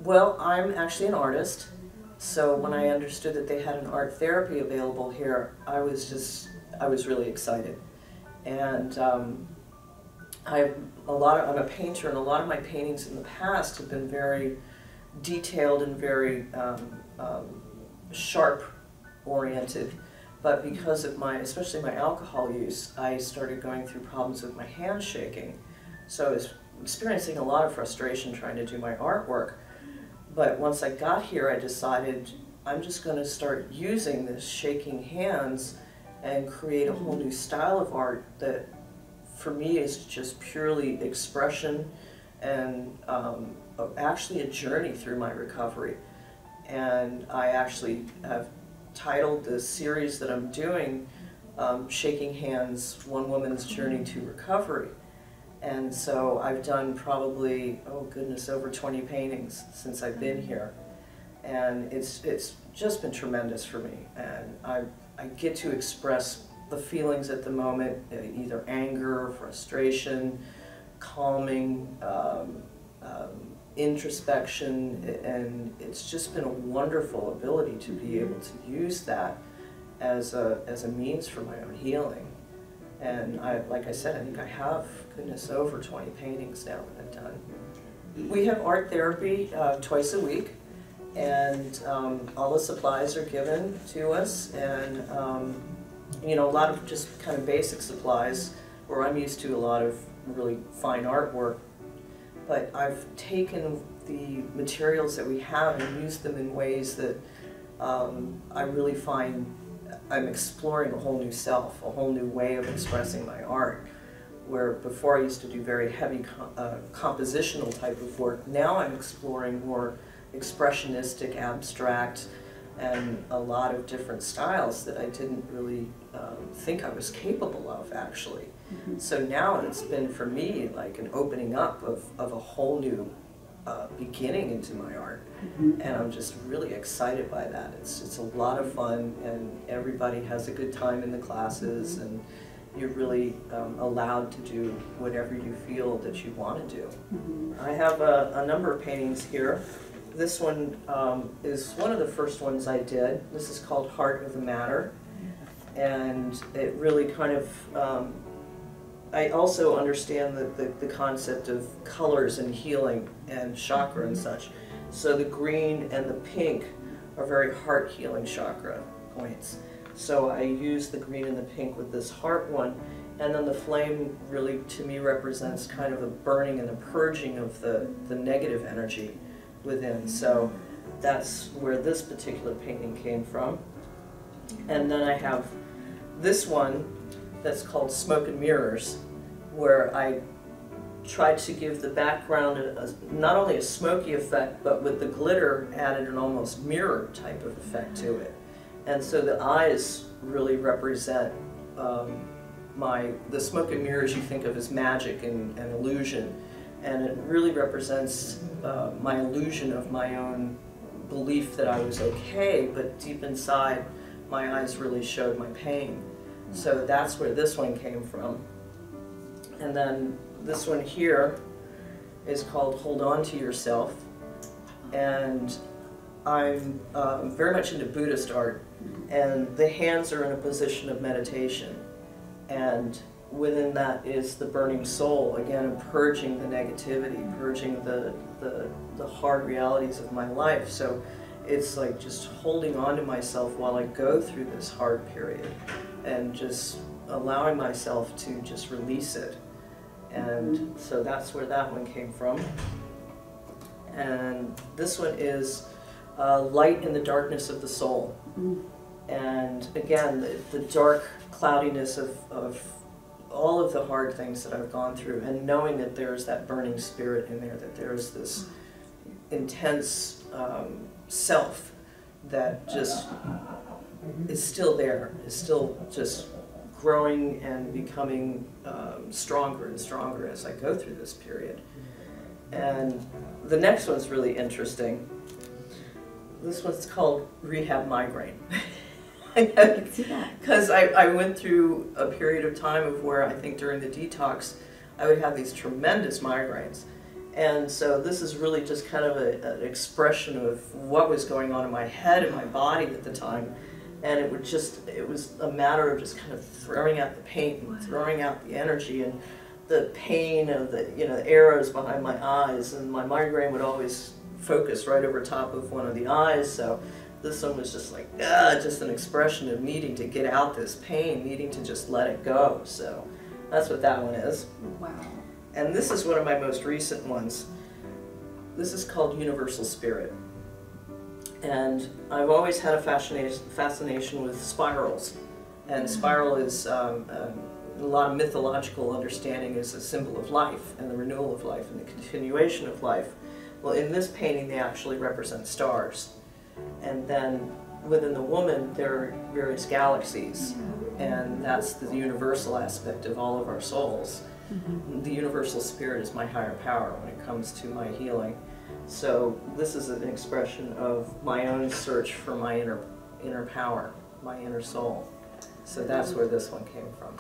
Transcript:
Well, I'm actually an artist, so when I understood that they had an art therapy available here, I was really excited. And I'm a painter, and a lot of my paintings in the past have been very detailed and very sharp oriented. But because of especially my alcohol use, I started going through problems with my hand shaking. So I was experiencing a lot of frustration trying to do my artwork. But once I got here, I decided I'm just going to start using this shaking hands and create a whole new style of art that for me is just purely expression and actually a journey through my recovery. And I actually have titled the series that I'm doing Shaking Hands, One Woman's Journey to Recovery. And so I've done probably, oh goodness, over 20 paintings since I've been here. And it's just been tremendous for me. And I get to express the feelings at the moment, either anger, frustration, calming, introspection, and it's just been a wonderful ability to be able to use that as a means for my own healing. And like I said, I think I have, goodness, over 20 paintings now that I've done. We have art therapy twice a week, and all the supplies are given to us, and you know, a lot of just kind of basic supplies, where I'm used to a lot of really fine artwork. But I've taken the materials that we have and used them in ways that I really find I'm exploring a whole new self, a whole new way of expressing my art. Where before I used to do very heavy compositional type of work, now I'm exploring more expressionistic, abstract, and a lot of different styles that I didn't really think I was capable of, actually. Mm-hmm. So now it's been for me like an opening up of a whole new beginning into my art. Mm-hmm. And I'm just really excited by that. It's a lot of fun, and everybody has a good time in the classes, mm-hmm. and you're really allowed to do whatever you feel that you want to do. Mm-hmm. I have a number of paintings here. This one is one of the first ones I did. This is called Heart of the Matter, and it really kind of, I also understand the concept of colors and healing and chakra and such. So the green and the pink are very heart healing chakra points. So I use the green and the pink with this heart one, and then the flame really to me represents kind of a burning and a purging of the negative energy within. So that's where this particular painting came from. And then I have this one that's called Smoke and Mirrors, where I tried to give the background not only a smoky effect, but with the glitter added an almost mirror type of effect to it. And so the eyes really represent the smoke and mirrors you think of as magic and illusion. And it really represents my illusion of my own belief that I was okay, but deep inside my eyes really showed my pain. So that's where this one came from. And then this one here is called Hold On to Yourself. And I'm very much into Buddhist art, and the hands are in a position of meditation. And within that is the burning soul, again, purging the negativity, purging the hard realities of my life. So it's like just holding on to myself while I go through this hard period, and just allowing myself to just release it. And so that's where that one came from. And this one is Light in the Darkness of the Soul. And again, the dark cloudiness of all of the hard things that I've gone through, and knowing that there's that burning spirit in there, that there's this intense self that just is still there, is still just growing and becoming stronger and stronger as I go through this period. And the next one's really interesting. This one's called Rehab Migraine. Because I went through a period of time of where I think during the detox I would have these tremendous migraines, And so this is really just kind of an expression of what was going on in my head and my body at the time. And it was a matter of just kind of throwing out the paint and throwing out the energy and the pain of the, the arrows behind my eyes. And my migraine would always focus right over top of one of the eyes. So this one was just like, just an expression of needing to get out this pain, needing to just let it go. So that's what that one is. Wow. And this is one of my most recent ones. This is called Universal Spirit. And I've always had a fascination with spirals. And spiral is, a lot of mythological understanding, is a symbol of life and the renewal of life and the continuation of life. Well, in this painting, they actually represent stars. And then within the woman, there are various galaxies. And that's the universal aspect of all of our souls. The universal spirit is my higher power when it comes to my healing. So this is an expression of my own search for my inner power, my inner soul. So that's where this one came from.